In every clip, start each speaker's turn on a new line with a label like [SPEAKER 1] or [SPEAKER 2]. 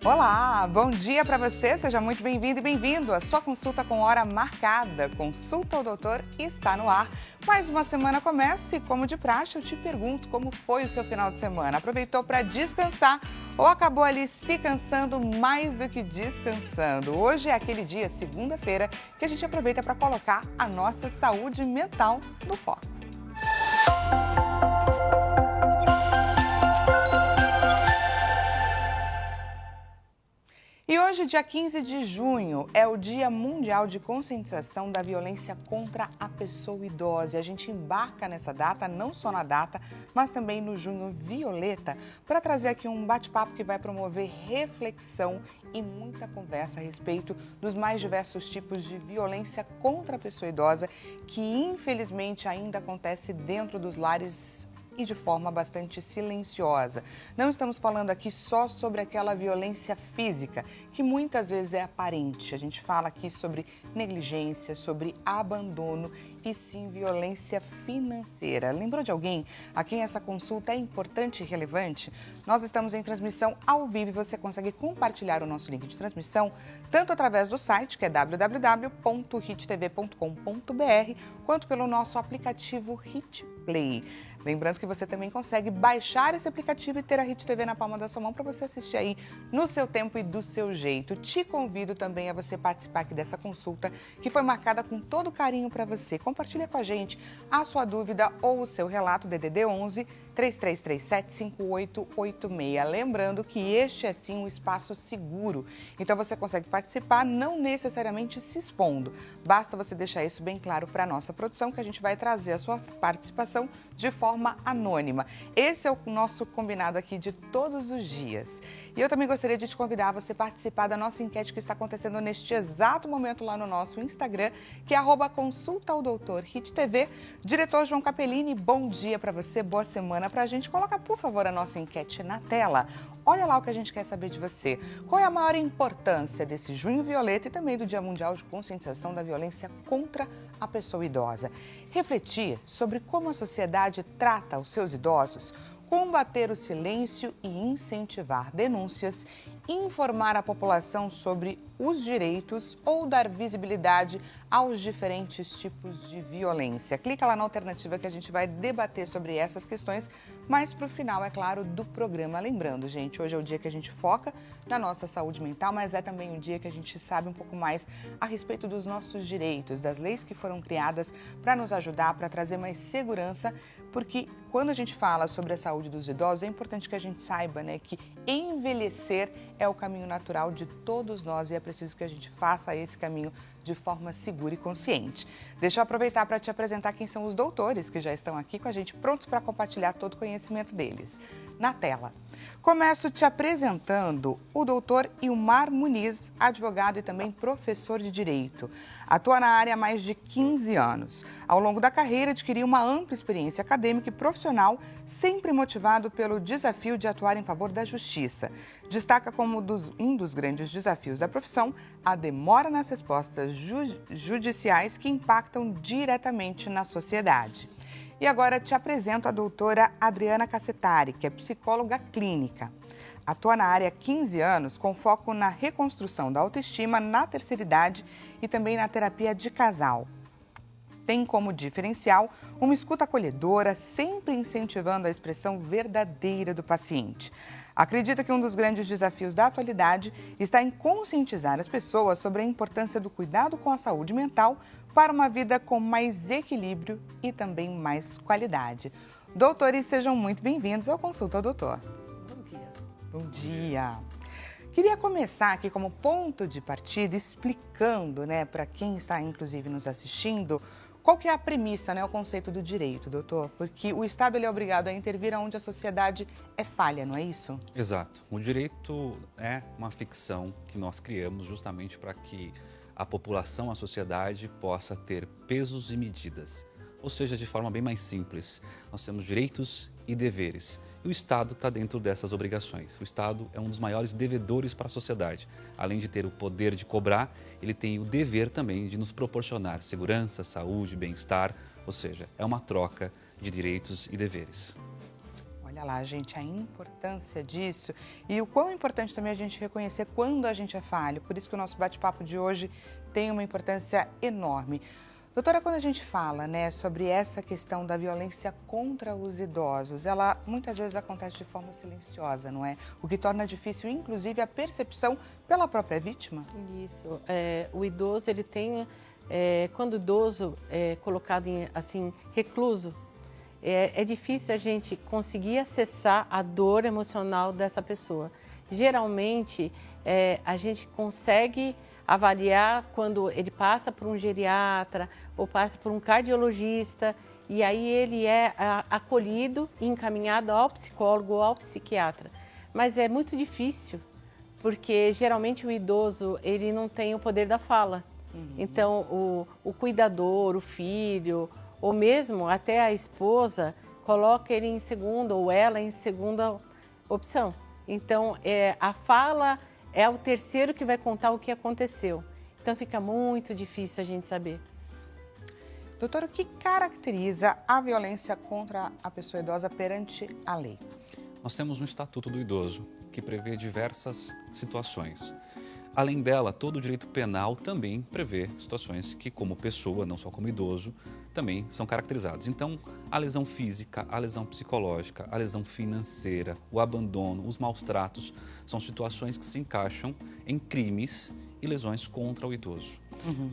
[SPEAKER 1] Olá, bom dia para você, seja muito bem-vindo e bem-vindo à sua consulta com hora marcada. Consulta ao Doutor está no ar. Mais uma semana começa e, como de praxe, eu te pergunto como foi o seu final de semana. Aproveitou para descansar ou acabou ali se cansando mais do que descansando? Hoje é aquele dia, segunda-feira, que a gente aproveita para colocar a nossa saúde mental no foco. E hoje, dia 15 de junho, é o Dia Mundial de Conscientização da Violência contra a Pessoa Idosa. E a gente embarca nessa data, não só na data, mas também no Junho Violeta, para trazer aqui um bate-papo que vai promover reflexão e muita conversa a respeito dos mais diversos tipos de violência contra a pessoa idosa, que infelizmente ainda acontece dentro dos lares e de forma bastante silenciosa. Não estamos falando aqui só sobre aquela violência física, que muitas vezes é aparente. A gente fala aqui sobre negligência, sobre abandono e sim violência financeira. Lembrou de alguém a quem essa consulta é importante e relevante? Nós estamos em transmissão ao vivo e você consegue compartilhar o nosso link de transmissão tanto através do site, que é www.hittv.com.br, quanto pelo nosso aplicativo Hit Play. Lembrando que você também consegue baixar esse aplicativo e ter a Hit TV na palma da sua mão para você assistir aí no seu tempo e do seu jeito. Te convido também a você participar aqui dessa consulta que foi marcada com todo carinho para você. Compartilha com a gente a sua dúvida ou o seu relato, DDD 11 3337 5886. Lembrando que este é sim um espaço seguro, então você consegue participar não necessariamente se expondo. Basta você deixar isso bem claro para a nossa produção que a gente vai trazer a sua participação de forma anônima. Esse é o nosso combinado aqui de todos os dias. E eu também gostaria de te convidar a você participar da nossa enquete que está acontecendo neste exato momento lá no nosso Instagram, que é @consultaodoutor_hittv. Diretor João Capellini, bom dia para você, boa semana para a gente. Coloca, por favor, a nossa enquete na tela. Olha lá o que a gente quer saber de você. Qual é a maior importância desse Junho Violeta e também do Dia Mundial de Conscientização da Violência contra a Pessoa Idosa? Refletir sobre como a sociedade trata os seus idosos, combater o silêncio e incentivar denúncias, informar a população sobre os direitos ou dar visibilidade aos diferentes tipos de violência. Clica lá na alternativa que a gente vai debater sobre essas questões, mas para o final, é claro, do programa. Lembrando, gente, hoje é o dia que a gente foca na nossa saúde mental, mas é também o dia que a gente sabe um pouco mais a respeito dos nossos direitos, das leis que foram criadas para nos ajudar, para trazer mais segurança, porque quando a gente fala sobre a saúde dos idosos, é importante que a gente saiba, né, que envelhecer é o caminho natural de todos nós e é preciso que a gente faça esse caminho de forma segura e consciente. Deixa eu aproveitar para te apresentar quem são os doutores que já estão aqui com a gente, prontos para compartilhar todo o conhecimento deles. Na tela. Começo te apresentando o doutor Ilmar Muniz, advogado e também professor de Direito. Atua na área há mais de 15 anos. Ao longo da carreira, adquiriu uma ampla experiência acadêmica e profissional, sempre motivado pelo desafio de atuar em favor da justiça. Destaca como um dos grandes desafios da profissão a demora nas respostas judiciais que impactam diretamente na sociedade. E agora te apresento a doutora Adriana Cassetari, que é psicóloga clínica. Atua na área há 15 anos com foco na reconstrução da autoestima na terceira idade e também na terapia de casal. Tem como diferencial uma escuta acolhedora, sempre incentivando a expressão verdadeira do paciente. Acredita que um dos grandes desafios da atualidade está em conscientizar as pessoas sobre a importância do cuidado com a saúde mental para uma vida com mais equilíbrio e também mais qualidade. Doutores, sejam muito bem-vindos ao Consulta ao Doutor.
[SPEAKER 2] Bom dia.
[SPEAKER 1] Bom dia. Queria começar aqui como ponto de partida explicando, né, para quem está inclusive nos assistindo, qual que é a premissa, né, o conceito do direito, doutor? Porque o Estado ele é obrigado a intervir onde a sociedade é falha, não é isso?
[SPEAKER 3] Exato. O direito é uma ficção que nós criamos justamente para que a população, a sociedade possa ter pesos e medidas. Ou seja, de forma bem mais simples, nós temos direitos e deveres. E o Estado está dentro dessas obrigações. O Estado é um dos maiores devedores para a sociedade. Além de ter o poder de cobrar, ele tem o dever também de nos proporcionar segurança, saúde, bem-estar. Ou seja, é uma troca de direitos e deveres.
[SPEAKER 1] Olha lá, gente, a importância disso e o quão importante também a gente reconhecer quando a gente é falho. Por isso que o nosso bate-papo de hoje tem uma importância enorme. Doutora, quando a gente fala, né, sobre essa questão da violência contra os idosos, ela muitas vezes acontece de forma silenciosa, não é? O que torna difícil, inclusive, a percepção pela própria vítima.
[SPEAKER 2] Isso. O idoso, ele tem, quando o idoso é colocado em, assim, recluso, é difícil a gente conseguir acessar a dor emocional dessa pessoa. Geralmente, a gente consegue avaliar quando ele passa por um geriatra ou passa por um cardiologista e aí ele é acolhido e encaminhado ao psicólogo ou ao psiquiatra. Mas é muito difícil, porque geralmente o idoso ele não tem o poder da fala. Então o cuidador, o filho ou mesmo até a esposa coloca ele em segunda ou ela em segunda opção. Então a fala é o terceiro que vai contar o que aconteceu. Então fica muito difícil a gente saber.
[SPEAKER 1] Doutora, o que caracteriza a violência contra a pessoa idosa perante a lei?
[SPEAKER 3] Nós temos um Estatuto do Idoso que prevê diversas situações. Além dela, todo o direito penal também prevê situações que, como pessoa, não só como idoso, também são caracterizados. Então, a lesão física, a lesão psicológica, a lesão financeira, o abandono, os maus tratos, são situações que se encaixam em crimes e lesões contra o idoso.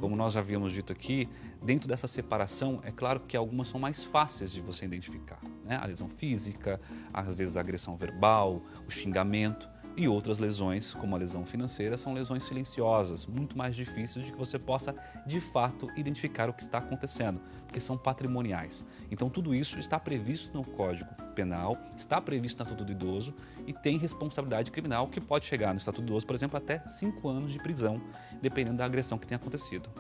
[SPEAKER 3] Como nós já havíamos dito aqui, dentro dessa separação, é claro que algumas são mais fáceis de você identificar, né? A lesão física, às vezes a agressão verbal, o xingamento. E outras lesões, como a lesão financeira, são lesões silenciosas, muito mais difíceis de que você possa, de fato, identificar o que está acontecendo, porque são patrimoniais. Então, tudo isso está previsto no Código Penal, está previsto no Estatuto do Idoso e tem responsabilidade criminal que pode chegar no Estatuto do Idoso, por exemplo, até 5 anos de prisão, dependendo da agressão que tenha acontecido.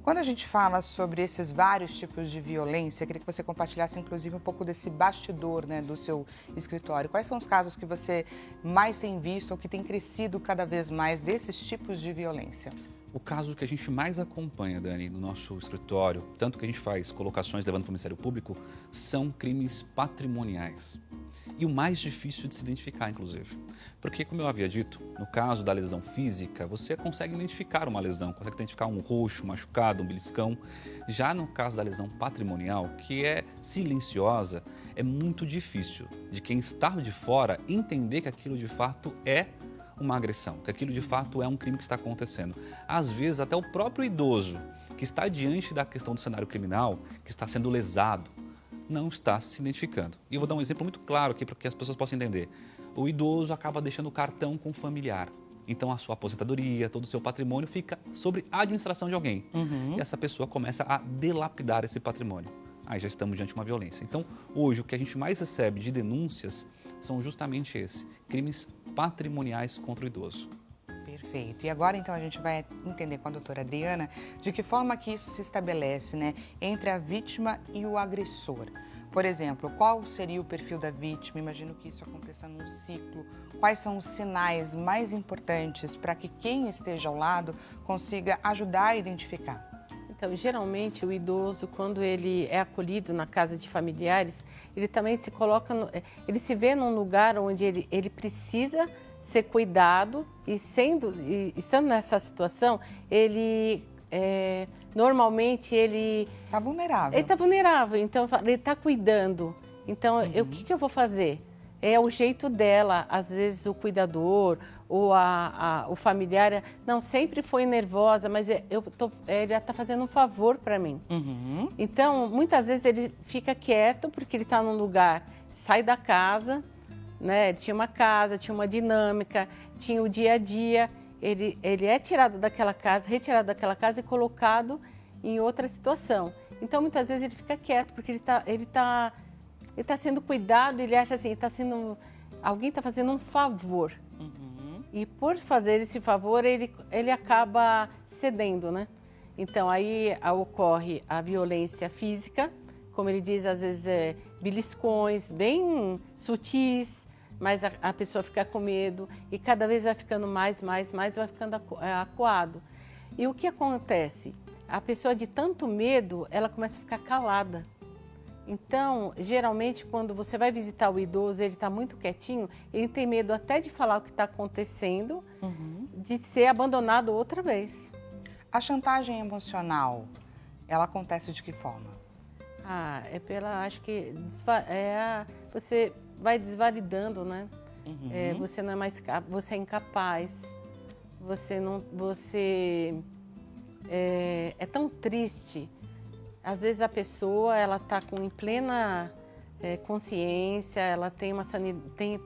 [SPEAKER 1] Quando a gente fala sobre esses vários tipos de violência, eu queria que você compartilhasse, inclusive, um pouco desse bastidor, né, do seu escritório. Quais são os casos que você mais tem visto ou que tem crescido cada vez mais desses tipos de violência?
[SPEAKER 3] O caso que a gente mais acompanha, Dani, no nosso escritório, tanto que a gente faz colocações levando para o Ministério Público, são crimes patrimoniais. E o mais difícil de se identificar, inclusive. Porque, como eu havia dito, no caso da lesão física, você consegue identificar uma lesão, consegue identificar um roxo, um machucado, um beliscão. Já no caso da lesão patrimonial, que é silenciosa, é muito difícil de quem está de fora entender que aquilo de fato é uma agressão, que aquilo de fato é um crime que está acontecendo. Às vezes, até o próprio idoso que está diante da questão do cenário criminal, que está sendo lesado, não está se identificando. E eu vou dar um exemplo muito claro aqui para que as pessoas possam entender. O idoso acaba deixando o cartão com o familiar. Então, a sua aposentadoria, todo o seu patrimônio fica sob a administração de alguém. E essa pessoa começa a dilapidar esse patrimônio. Aí já estamos diante de uma violência. Então, hoje, o que a gente mais recebe de denúncias são justamente esses, crimes patrimoniais contra o idoso.
[SPEAKER 1] Perfeito. E agora, então, a gente vai entender com a doutora Adriana de que forma que isso se estabelece, né, entre a vítima e o agressor. Por exemplo, qual seria o perfil da vítima? Imagino que isso aconteça num ciclo. Quais são os sinais mais importantes para que quem esteja ao lado consiga ajudar a identificar?
[SPEAKER 2] Então, geralmente, o idoso, quando ele é acolhido na casa de familiares, ele também se coloca, ele se vê num lugar onde ele precisa ser cuidado e estando nessa situação, ele normalmente ele
[SPEAKER 1] Está vulnerável.
[SPEAKER 2] Ele está vulnerável, então ele está cuidando. Então, o que eu vou fazer? É o jeito dela, às vezes o cuidador ou o familiar, não, sempre foi nervosa, mas ele está fazendo um favor para mim. Então, muitas vezes ele fica quieto porque ele está num lugar, sai da casa, né? Ele tinha uma casa, tinha uma dinâmica, tinha o dia a dia. Ele é tirado daquela casa, retirado daquela casa e colocado em outra situação. Então, muitas vezes ele fica quieto porque ele tá sendo cuidado, ele acha assim, alguém está fazendo um favor. E por fazer esse favor, ele acaba cedendo, né? Então, aí ocorre a violência física, como ele diz, às vezes beliscões bem sutis, mas a pessoa fica com medo e cada vez vai ficando mais, vai ficando acuado. E o que acontece? A pessoa de tanto medo, ela começa a ficar calada. Então, geralmente, quando você vai visitar o idoso, ele está muito quietinho, ele tem medo até de falar o que está acontecendo, de ser abandonado outra vez.
[SPEAKER 1] A chantagem emocional, ela acontece de que forma?
[SPEAKER 2] Acho que você vai desvalidando, né? Você não é mais, você é incapaz, é tão triste. Às vezes a pessoa, ela está em plena consciência, ela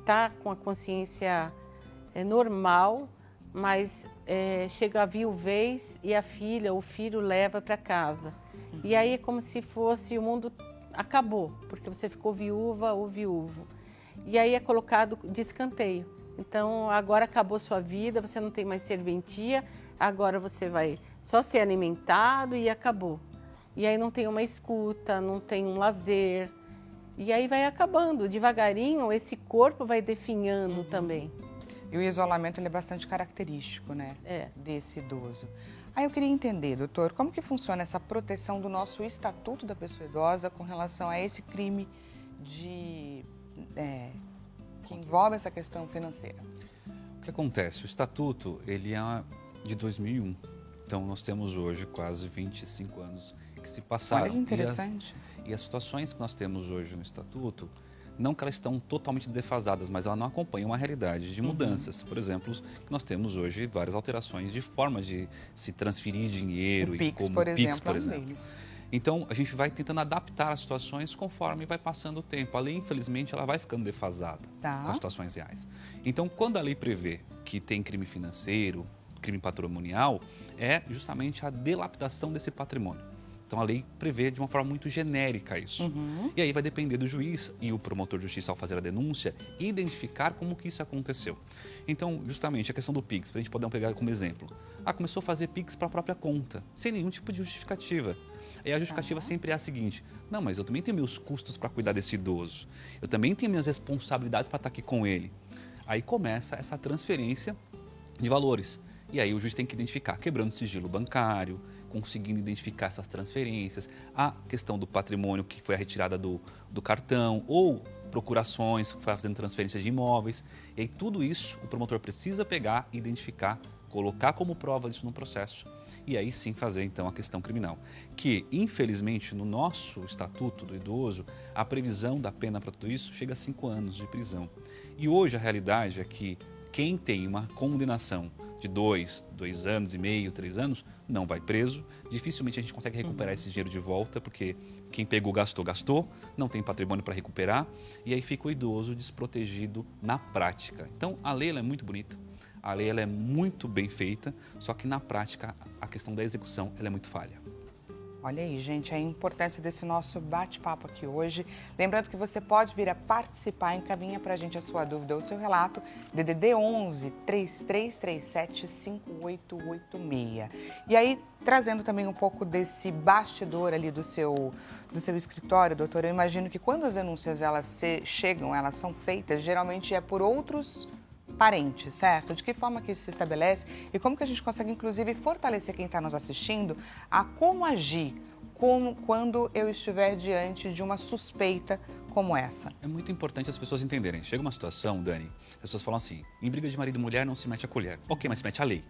[SPEAKER 2] tá com a consciência normal, mas chega a viuvez e a filha, o filho leva para casa. E aí é como se fosse o mundo acabou, porque você ficou viúva ou viúvo. E aí é colocado de escanteio. Então, agora acabou sua vida, você não tem mais serventia, agora você vai só ser alimentado e acabou. E aí não tem uma escuta, não tem um lazer. E aí vai acabando, devagarinho, esse corpo vai definhando também.
[SPEAKER 1] E o isolamento ele é bastante característico, né? Desse idoso. Aí eu queria entender, doutor, como que funciona essa proteção do nosso Estatuto da Pessoa Idosa com relação a esse crime que envolve essa questão financeira?
[SPEAKER 3] O que acontece? O Estatuto, ele é de 2001. Então, nós temos hoje quase 25 anos que se passaram.
[SPEAKER 1] Olha que interessante.
[SPEAKER 3] E as situações que nós temos hoje no Estatuto, não que elas estão totalmente defasadas, mas ela não acompanha uma realidade de mudanças. Por exemplo, que nós temos hoje várias alterações de forma de se transferir dinheiro.
[SPEAKER 1] O Pix,
[SPEAKER 3] como
[SPEAKER 1] por
[SPEAKER 3] o Pix,
[SPEAKER 1] exemplo,
[SPEAKER 3] por
[SPEAKER 1] é um
[SPEAKER 3] exemplo.
[SPEAKER 1] deles.
[SPEAKER 3] Então, a gente vai tentando adaptar as situações conforme vai passando o tempo. A lei, infelizmente, ela vai ficando defasada com as situações reais. Então, quando a lei prevê que tem crime financeiro, crime patrimonial, é justamente a dilapidação desse patrimônio. Então, a lei prevê de uma forma muito genérica isso. E aí vai depender do juiz e o promotor de justiça, ao fazer a denúncia, identificar como que isso aconteceu. Então, justamente, a questão do Pix, para a gente poder pegar como exemplo. Começou a fazer Pix para a própria conta, sem nenhum tipo de justificativa. E a justificativa sempre é a seguinte: não, mas eu também tenho meus custos para cuidar desse idoso. Eu também tenho minhas responsabilidades para estar aqui com ele. Aí começa essa transferência de valores. E aí o juiz tem que identificar, quebrando o sigilo bancário, conseguindo identificar essas transferências, a questão do patrimônio que foi a retirada do cartão, ou procurações, fazendo transferência de imóveis. E aí tudo isso o promotor precisa pegar, identificar, colocar como prova disso no processo e aí sim fazer então a questão criminal. Que, infelizmente, no nosso Estatuto do Idoso, a previsão da pena para tudo isso chega a 5 anos de prisão. E hoje a realidade é que quem tem uma condenação de 2 anos e meio, 3 anos, não vai preso. Dificilmente a gente consegue recuperar esse dinheiro de volta, porque quem pegou, gastou, não tem patrimônio para recuperar, e aí fica o idoso desprotegido na prática. Então, a lei ela é muito bonita, a lei ela é muito bem feita, só que na prática a questão da execução ela é muito falha.
[SPEAKER 1] Olha aí, gente, a importância desse nosso bate-papo aqui hoje. Lembrando que você pode vir a participar, encaminha para a gente a sua dúvida ou o seu relato, DDD 11 3337 5886. E aí, trazendo também um pouco desse bastidor ali do seu escritório, doutor, eu imagino que quando as denúncias elas chegam, elas são feitas, geralmente é por outros parentes, certo? De que forma que isso se estabelece e como que a gente consegue, inclusive, fortalecer quem está nos assistindo a como agir quando eu estiver diante de uma suspeita como essa?
[SPEAKER 3] É muito importante as pessoas entenderem. Chega uma situação, Dani, as pessoas falam assim, em briga de marido e mulher não se mete a colher. Ok, mas se mete a lei.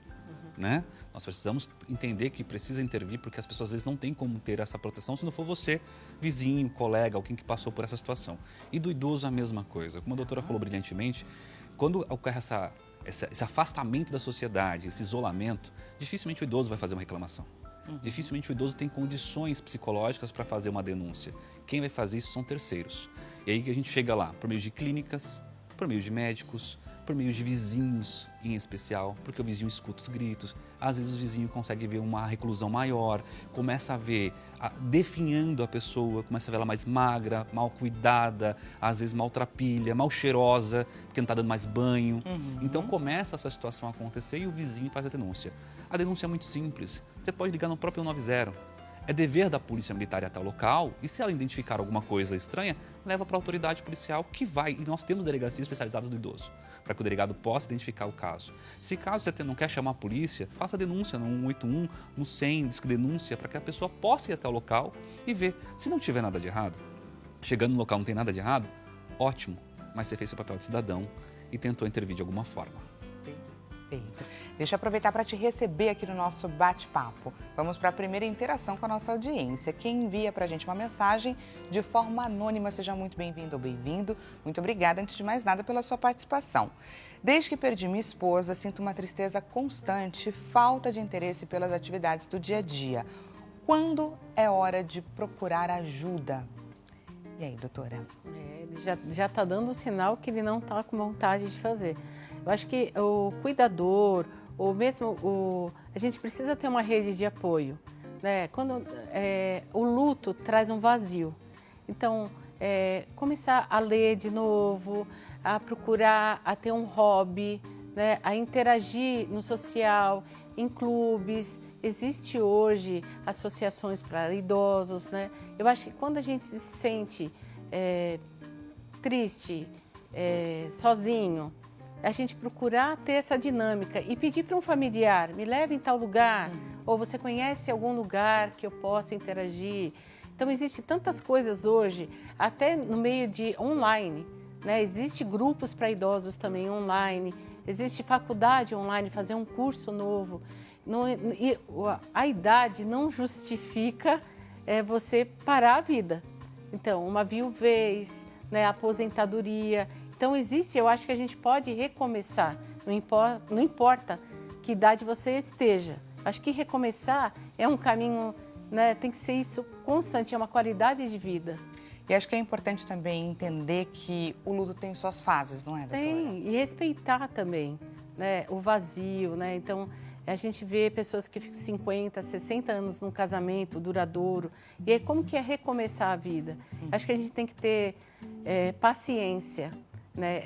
[SPEAKER 3] Né? Nós precisamos entender que precisa intervir porque as pessoas às vezes não têm como ter essa proteção se não for você, vizinho, colega, alguém que passou por essa situação. E do idoso a mesma coisa. Como a doutora falou brilhantemente, quando ocorre esse afastamento da sociedade, esse isolamento, dificilmente o idoso vai fazer uma reclamação. Dificilmente o idoso tem condições psicológicas para fazer uma denúncia. Quem vai fazer isso são terceiros. E aí que a gente chega lá, por meio de clínicas, por meio de médicos, por meio de vizinhos em especial, porque o vizinho escuta os gritos, às vezes o vizinho consegue ver uma reclusão maior, começa a ver, definhando a pessoa, começa a ver ela mais magra, mal cuidada, às vezes maltrapilha, mal cheirosa, porque não está dando mais banho. Então começa essa situação a acontecer e o vizinho faz a denúncia. A denúncia é muito simples, você pode ligar no próprio 190. É dever da polícia militar ir até o local e se ela identificar alguma coisa estranha, leva para a autoridade policial que vai, e nós temos delegacias especializadas do idoso, para que o delegado possa identificar o caso. Se caso você não quer chamar a polícia, faça a denúncia no 181, no 100, diz que denúncia, para que a pessoa possa ir até o local e ver. Se não tiver nada de errado, Chegando no local não tem nada de errado? Ótimo, mas você fez seu papel de cidadão e tentou intervir de alguma forma.
[SPEAKER 1] Perfeito. Deixa eu aproveitar para te receber aqui no nosso bate-papo. Vamos para a primeira interação com a nossa audiência. Quem envia para a gente uma mensagem de forma anônima, seja muito bem-vindo ou bem-vindo. Muito obrigada, antes de mais nada, pela sua participação. Desde que perdi minha esposa, sinto uma tristeza constante, falta de interesse pelas atividades do dia a dia. Quando é hora de procurar ajuda? E aí, doutora?
[SPEAKER 2] Ele já está dando um sinal que ele não está com vontade de fazer. Eu acho que o cuidador, ou mesmo a gente precisa ter uma rede de apoio, né? Quando o luto traz um vazio. Então, começar a ler de novo, a procurar, a ter um hobby, né? A interagir no social, em clubes. Existe hoje associações para idosos, né? Eu acho que quando a gente se sente triste, sozinho, a gente procurar ter essa dinâmica e pedir para um familiar, me leve em tal lugar, ou você conhece algum lugar que eu possa interagir. Então, existem tantas coisas hoje, até no meio de online, né? Existem grupos para idosos também online, existe faculdade online, fazer um curso novo. A idade não justifica você parar a vida. Então, uma viuvez, né, aposentadoria. Então, eu acho que a gente pode recomeçar, não importa que idade você esteja. Acho que recomeçar é um caminho, né, tem que ser isso constante, é uma qualidade de vida.
[SPEAKER 1] E acho que é importante também entender que o luto tem suas fases, não é, doutora?
[SPEAKER 2] Tem, e respeitar também, né, o vazio, né? Então, a gente vê pessoas que ficam 50, 60 anos num casamento duradouro. E aí, como que é recomeçar a vida? Acho que a gente tem que ter paciência, né?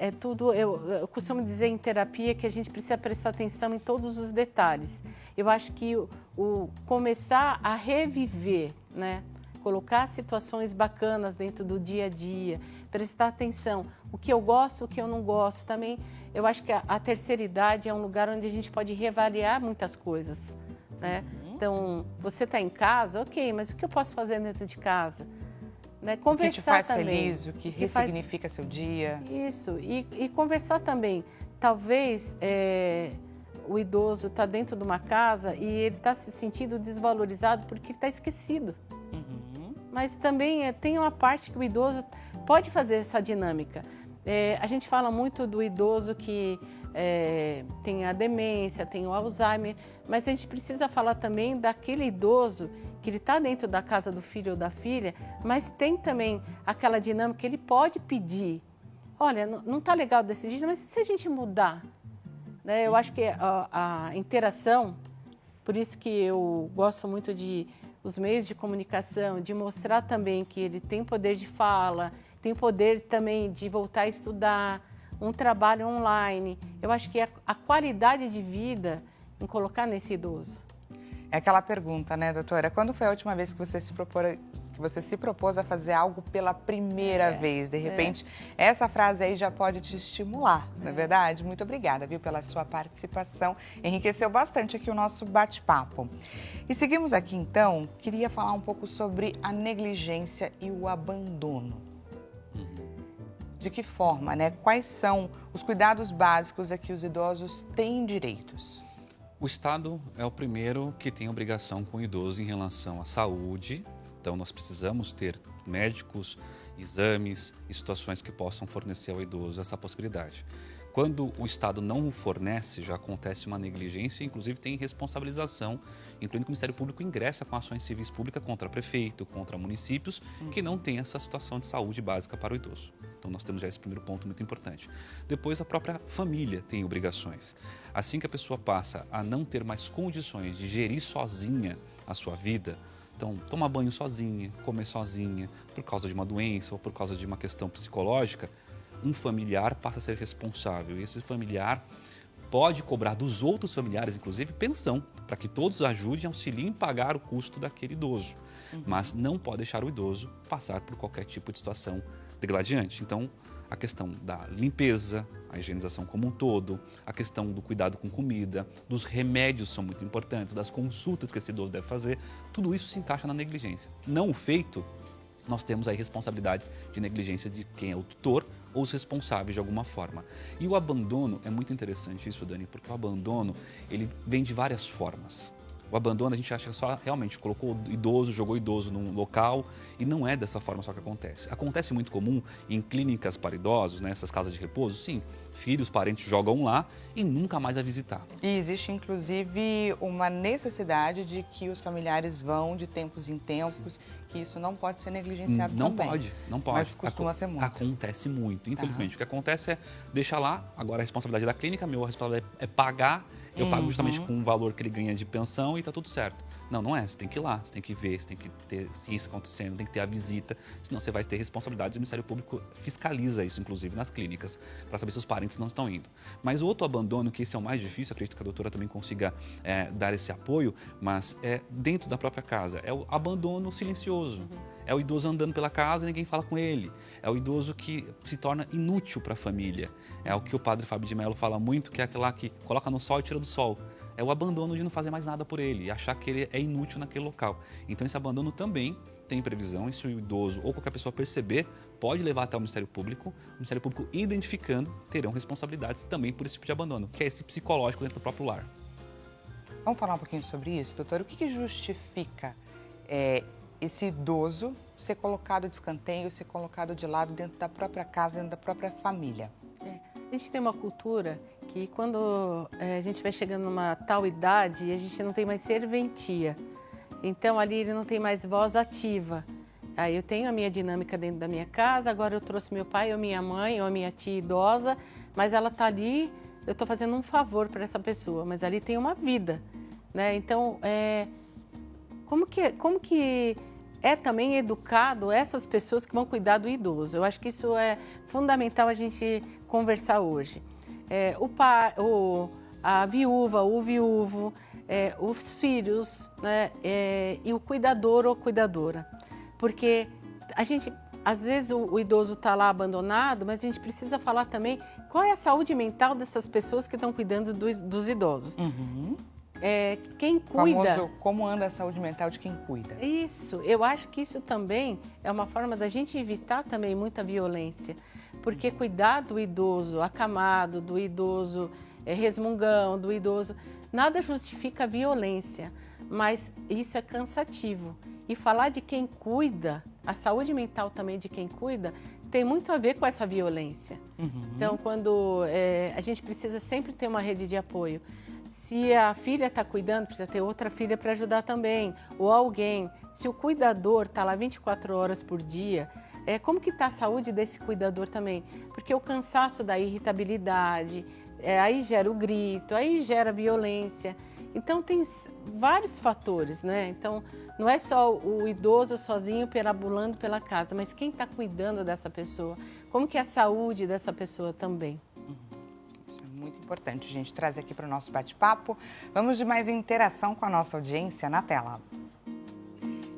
[SPEAKER 2] Eu costumo dizer em terapia que a gente precisa prestar atenção em todos os detalhes. Eu acho que o começar a reviver, né? Colocar situações bacanas dentro do dia a dia, prestar atenção, o que eu gosto, o que eu não gosto. Também, eu acho que a terceira idade é um lugar onde a gente pode reavaliar muitas coisas, né? Então, você está em casa, ok, mas o que eu posso fazer dentro de casa? Né? Conversar
[SPEAKER 1] o que te faz
[SPEAKER 2] também.
[SPEAKER 1] feliz, o que ressignifica seu dia.
[SPEAKER 2] Isso, e conversar também. Talvez o idoso está dentro de uma casa e ele está se sentindo desvalorizado porque ele está esquecido. Mas também tem uma parte que o idoso pode fazer essa dinâmica. A gente fala muito do idoso que tem a demência, tem o Alzheimer, mas a gente precisa falar também daquele idoso que ele está dentro da casa do filho ou da filha, mas tem também aquela dinâmica que ele pode pedir. Olha, não está legal desse jeito, mas se a gente mudar? Né? Eu acho que a interação, por isso que eu gosto muito de os meios de comunicação, de mostrar também que ele tem poder de fala, tem poder também de voltar a estudar, um trabalho online. Eu acho que a qualidade de vida em colocar nesse idoso.
[SPEAKER 1] É aquela pergunta, né, doutora? Quando foi a última vez que você se propôs a fazer algo pela primeira vez? De repente, essa frase aí já pode te estimular, não é verdade? Muito obrigada, viu, pela sua participação. Enriqueceu bastante aqui o nosso bate-papo. E seguimos aqui, então, queria falar um pouco sobre a negligência e o abandono. De que forma, né? Quais são os cuidados básicos a que os idosos têm direitos?
[SPEAKER 3] O Estado é o primeiro que tem obrigação com o idoso em relação à saúde. Então, nós precisamos ter médicos, exames e situações que possam fornecer ao idoso essa possibilidade. Quando o Estado não o fornece, já acontece uma negligência, inclusive tem responsabilização, incluindo que o Ministério Público ingressa com ações civis públicas contra prefeito, contra municípios, que não têm essa situação de saúde básica para o idoso. Então, nós temos já esse primeiro ponto muito importante. Depois, a própria família tem obrigações. Assim que a pessoa passa a não ter mais condições de gerir sozinha a sua vida, então, tomar banho sozinha, comer sozinha, por causa de uma doença ou por causa de uma questão psicológica, um familiar passa a ser responsável. E esse familiar pode cobrar dos outros familiares, inclusive, pensão, para que todos ajudem e auxiliem em pagar o custo daquele idoso. Mas não pode deixar o idoso passar por qualquer tipo de situação degladiante. Então, a questão da limpeza, a higienização como um todo, a questão do cuidado com comida, dos remédios são muito importantes, das consultas que esse idoso deve fazer, tudo isso se encaixa na negligência. Não feito nós temos aí responsabilidades de negligência de quem é o tutor ou os responsáveis de alguma forma. E o abandono, é muito interessante isso, Dani, porque o abandono, ele vem de várias formas. O abandono, a gente acha que só realmente colocou o idoso, jogou o idoso num local, e não é dessa forma só que acontece. Acontece muito comum em clínicas para idosos, nessas casas de repouso, sim, filhos, parentes jogam lá e nunca mais a visitar.
[SPEAKER 1] E existe, inclusive, uma necessidade de que os familiares vão de tempos em tempos, que isso não pode ser negligenciado também.
[SPEAKER 3] Não pode.
[SPEAKER 1] Mas costuma ser muito.
[SPEAKER 3] Acontece muito, infelizmente. O que acontece é deixar lá, agora a responsabilidade da clínica, a responsabilidade é pagar. Eu pago justamente com o valor que ele ganha de pensão e tá tudo certo. Não é. Você tem que ir lá, você tem que ver, você tem que ter isso acontecendo, tem que ter a visita, senão você vai ter responsabilidades. O Ministério Público fiscaliza isso, inclusive, nas clínicas, para saber se os parentes não estão indo. Mas o outro abandono, que esse é o mais difícil, acredito que a doutora também consiga dar esse apoio, mas é dentro da própria casa. É o abandono silencioso. É o idoso andando pela casa e ninguém fala com ele. É o idoso que se torna inútil para a família. É o que o padre Fábio de Mello fala muito, que é aquela que coloca no sol e tira do sol. É o abandono de não fazer mais nada por ele e achar que ele é inútil naquele local. Então esse abandono também tem previsão, e se o idoso ou qualquer pessoa perceber, pode levar até o Ministério Público. O Ministério Público, identificando, terão responsabilidades também por esse tipo de abandono, que é esse psicológico dentro do próprio lar.
[SPEAKER 1] Vamos falar um pouquinho sobre isso, doutor? O que justifica esse idoso ser colocado de escanteio, ser colocado de lado dentro da própria casa, dentro da própria família?
[SPEAKER 2] A gente tem uma cultura que quando a gente vai chegando numa tal idade, a gente não tem mais serventia. Então ali ele não tem mais voz ativa. Aí eu tenho a minha dinâmica dentro da minha casa, agora eu trouxe meu pai ou minha mãe ou a minha tia idosa, mas ela está ali, eu estou fazendo um favor para essa pessoa, mas ali tem uma vida, né? Então, como que é também educado essas pessoas que vão cuidar do idoso? Eu acho que isso é fundamental a gente conversar hoje. A viúva, o viúvo, os filhos, né, e o cuidador ou cuidadora. Porque a gente, às vezes o idoso está lá abandonado, mas a gente precisa falar também qual é a saúde mental dessas pessoas que estão cuidando dos idosos. Quem cuida...
[SPEAKER 1] Famoso, como anda a saúde mental de quem cuida.
[SPEAKER 2] Isso, eu acho que isso também é uma forma da gente evitar também muita violência, porque cuidar do idoso acamado, do idoso resmungão, do idoso, nada justifica a violência, mas isso é cansativo. E falar de quem cuida, a saúde mental também de quem cuida, tem muito a ver com essa violência. Então, quando a gente precisa sempre ter uma rede de apoio. Se a filha está cuidando, precisa ter outra filha para ajudar também, ou alguém. Se o cuidador está lá 24 horas por dia, como que está a saúde desse cuidador também? Porque o cansaço da irritabilidade, aí gera o grito, aí gera violência. Então tem vários fatores, né? Então não é só o idoso sozinho perambulando pela casa, mas quem está cuidando dessa pessoa? Como que é a saúde dessa pessoa também?
[SPEAKER 1] Muito importante, a gente traz aqui para o nosso bate-papo. Vamos de mais interação com a nossa audiência na tela.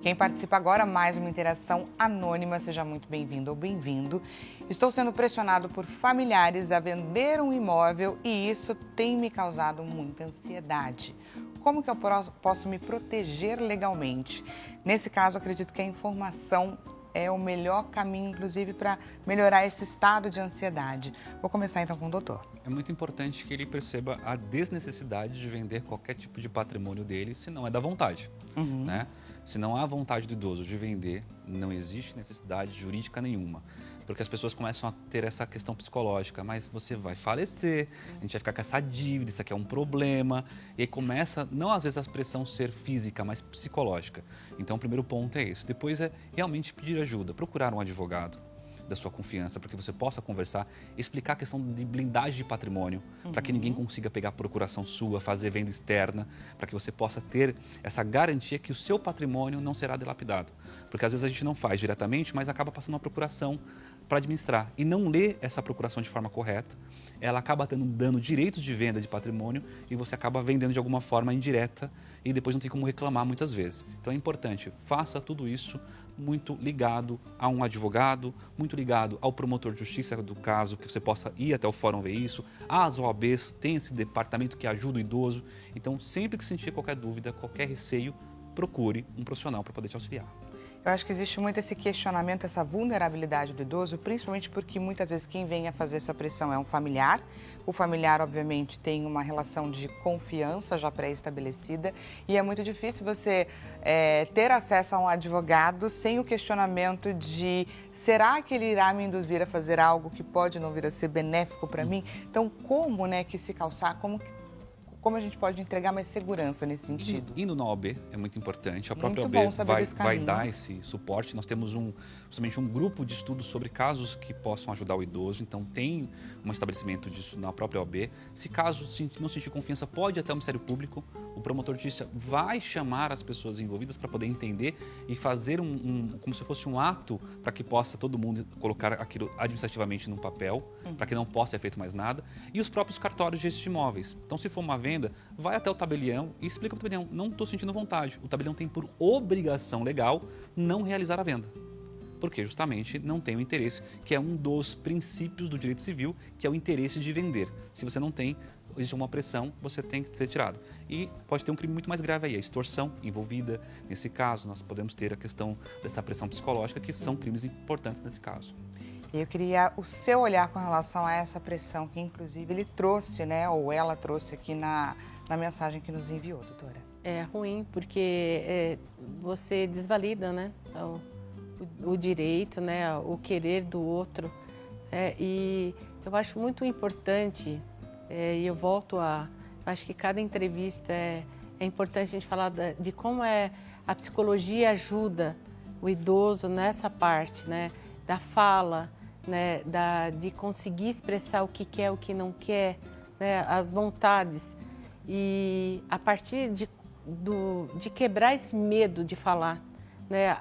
[SPEAKER 1] Quem participa agora, mais uma interação anônima, seja muito bem-vindo ou bem-vindo. Estou sendo pressionado por familiares a vender um imóvel e isso tem me causado muita ansiedade. Como que eu posso me proteger legalmente? Nesse caso, acredito que a informação é o melhor caminho, inclusive, para melhorar esse estado de ansiedade. Vou começar então com o doutor.
[SPEAKER 3] É muito importante que ele perceba a desnecessidade de vender qualquer tipo de patrimônio dele, se não é da vontade, né? Se não há vontade do idoso de vender, não existe necessidade jurídica nenhuma. Porque as pessoas começam a ter essa questão psicológica, mas você vai falecer, a gente vai ficar com essa dívida, isso aqui é um problema. E aí começa, não às vezes a pressão ser física, mas psicológica. Então o primeiro ponto é esse. Depois é realmente pedir ajuda, procurar um advogado da sua confiança, para que você possa conversar, explicar a questão de blindagem de patrimônio, para que ninguém consiga pegar procuração sua, fazer venda externa, para que você possa ter essa garantia que o seu patrimônio não será dilapidado. Porque às vezes a gente não faz diretamente, mas acaba passando uma procuração para administrar e não lê essa procuração de forma correta, ela acaba dando direitos de venda de patrimônio e você acaba vendendo de alguma forma indireta e depois não tem como reclamar muitas vezes. Então é importante, faça tudo isso muito ligado a um advogado, muito ligado ao promotor de justiça do caso, que você possa ir até o fórum ver isso. As OABs têm esse departamento que ajuda o idoso. Então, sempre que sentir qualquer dúvida, qualquer receio, procure um profissional para poder te auxiliar.
[SPEAKER 1] Eu acho que existe muito esse questionamento, essa vulnerabilidade do idoso, principalmente porque muitas vezes quem vem a fazer essa pressão é um familiar. O familiar, obviamente, tem uma relação de confiança já pré-estabelecida e é muito difícil você ter acesso a um advogado sem o questionamento de será que ele irá me induzir a fazer algo que pode não vir a ser benéfico para mim? Então, como que se calçar, como a gente pode entregar mais segurança nesse sentido?
[SPEAKER 3] Indo na OAB é muito importante. A própria
[SPEAKER 1] Muito
[SPEAKER 3] OAB
[SPEAKER 1] bom saber desse
[SPEAKER 3] vai
[SPEAKER 1] caminho.
[SPEAKER 3] dar esse suporte. Nós temos justamente um grupo de estudos sobre casos que possam ajudar o idoso. Então, tem um estabelecimento disso na própria OAB. Se caso não sentir confiança, pode ir até o Ministério Público. O promotor de justiça vai chamar as pessoas envolvidas para poder entender e fazer como se fosse um ato para que possa todo mundo colocar aquilo administrativamente num papel, para que não possa ser feito mais nada. E os próprios cartórios de registro de imóveis. Então, se for uma venda, vai até o tabelião e explica para o tabelião, não estou sentindo vontade. O tabelião tem por obrigação legal não realizar a venda. Porque justamente não tem o interesse, que é um dos princípios do direito civil, que é o interesse de vender. Se você não tem, existe uma pressão, você tem que ser tirado. E pode ter um crime muito mais grave aí, a extorsão envolvida. Nesse caso, nós podemos ter a questão dessa pressão psicológica, que são crimes importantes nesse caso.
[SPEAKER 1] Eu queria o seu olhar com relação a essa pressão que, inclusive, ele trouxe, ou ela trouxe aqui na mensagem que nos enviou, doutora.
[SPEAKER 2] É ruim, porque você desvalida, o direito, o querer do outro. E eu acho muito importante, e eu acho que cada entrevista é importante a gente falar de como a psicologia ajuda o idoso nessa parte, da fala, de conseguir expressar o que quer, o que não quer, as vontades. E a partir de quebrar esse medo de falar,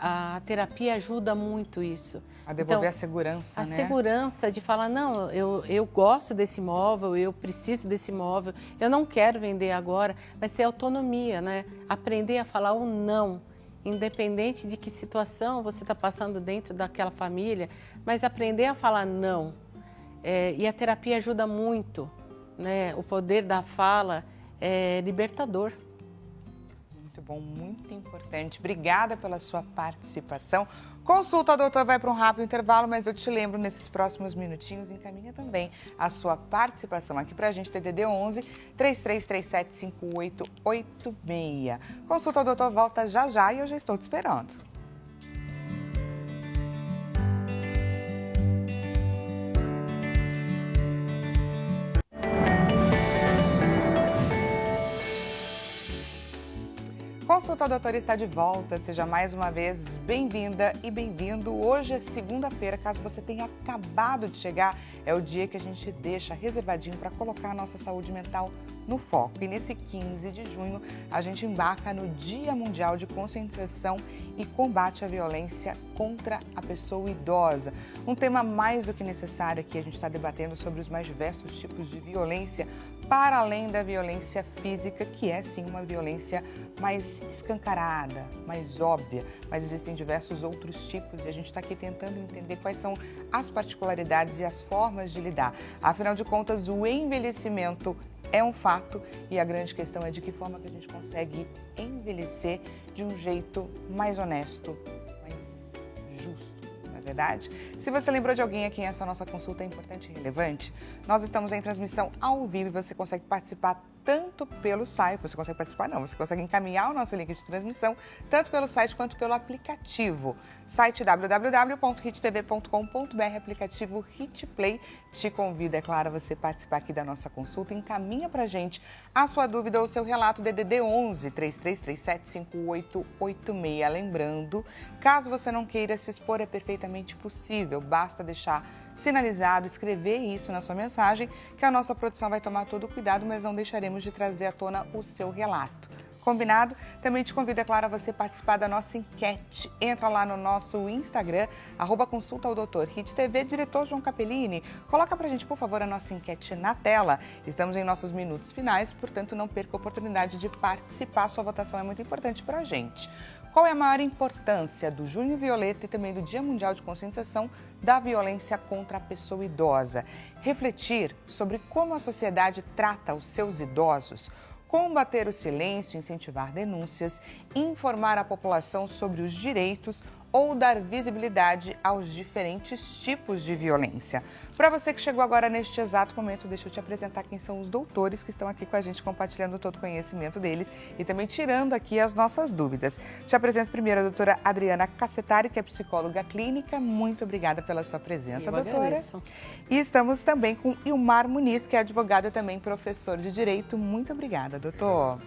[SPEAKER 2] a terapia ajuda muito isso.
[SPEAKER 1] A devolver a segurança,
[SPEAKER 2] A segurança de falar, não, eu gosto desse imóvel, eu preciso desse imóvel, eu não quero vender agora, mas ter autonomia, Aprender a falar o não. Independente de que situação você está passando dentro daquela família, mas aprender a falar não. E a terapia ajuda muito, O poder da fala é libertador.
[SPEAKER 1] Muito bom, muito importante. Obrigada pela sua participação. Consulta, doutor, vai para um rápido intervalo, mas eu te lembro, nesses próximos minutinhos, encaminha também a sua participação aqui para a gente, DDD 11 3337 5886. Consulta, doutor, volta já e eu já estou te esperando. Consulta Doutora está de volta, seja mais uma vez bem-vinda e bem-vindo. Hoje é segunda-feira, caso você tenha acabado de chegar, é o dia que a gente deixa reservadinho para colocar a nossa saúde mental no foco. E nesse 15 de junho, a gente embarca no Dia Mundial de Conscientização e Combate à Violência contra a Pessoa Idosa. Um tema mais do que necessário aqui, a gente está debatendo sobre os mais diversos tipos de violência, para além da violência física, que é sim uma violência mais escancarada, mais óbvia, mas existem diversos outros tipos e a gente está aqui tentando entender quais são as particularidades e as formas de lidar. Afinal de contas, o envelhecimento é um fato e a grande questão é de que forma que a gente consegue envelhecer de um jeito mais honesto, mais justo. Verdade? Se você lembrou de alguém a quem essa nossa consulta é importante e relevante, nós estamos em transmissão ao vivo e você consegue participar tanto pelo site, você consegue encaminhar o nosso link de transmissão, tanto pelo site quanto pelo aplicativo. Site www.hittv.com.br, aplicativo HitPlay. Te convida, é claro, a você participar aqui da nossa consulta. Encaminha pra gente a sua dúvida ou o seu relato, DDD 11 3337 5886. Lembrando, caso você não queira se expor, é perfeitamente possível, basta deixar sinalizado, escrever isso na sua mensagem, que a nossa produção vai tomar todo o cuidado, mas não deixaremos de trazer à tona o seu relato. Combinado? Também te convido, é claro, a você participar da nossa enquete. Entra lá no nosso Instagram, @consultaodoutor.hittv, diretor João Capellini. Coloca pra gente, por favor, a nossa enquete na tela. Estamos em nossos minutos finais, portanto, não perca a oportunidade de participar. Sua votação é muito importante pra gente. Qual é a maior importância do Junho Violeta e também do Dia Mundial de Conscientização da Violência contra a Pessoa Idosa? Refletir sobre como a sociedade trata os seus idosos, combater o silêncio, incentivar denúncias, informar a população sobre os direitos, ou dar visibilidade aos diferentes tipos de violência. Para você que chegou agora neste exato momento, deixa eu te apresentar quem são os doutores que estão aqui com a gente, compartilhando todo o conhecimento deles e também tirando aqui as nossas dúvidas. Te apresento primeiro a doutora Adriana Cassetari, que é psicóloga clínica. Muito obrigada pela sua presença, doutora.
[SPEAKER 2] Agradeço.
[SPEAKER 1] E estamos também com Ilmar Muniz, que é advogado e também professor de Direito. Muito obrigada, doutor.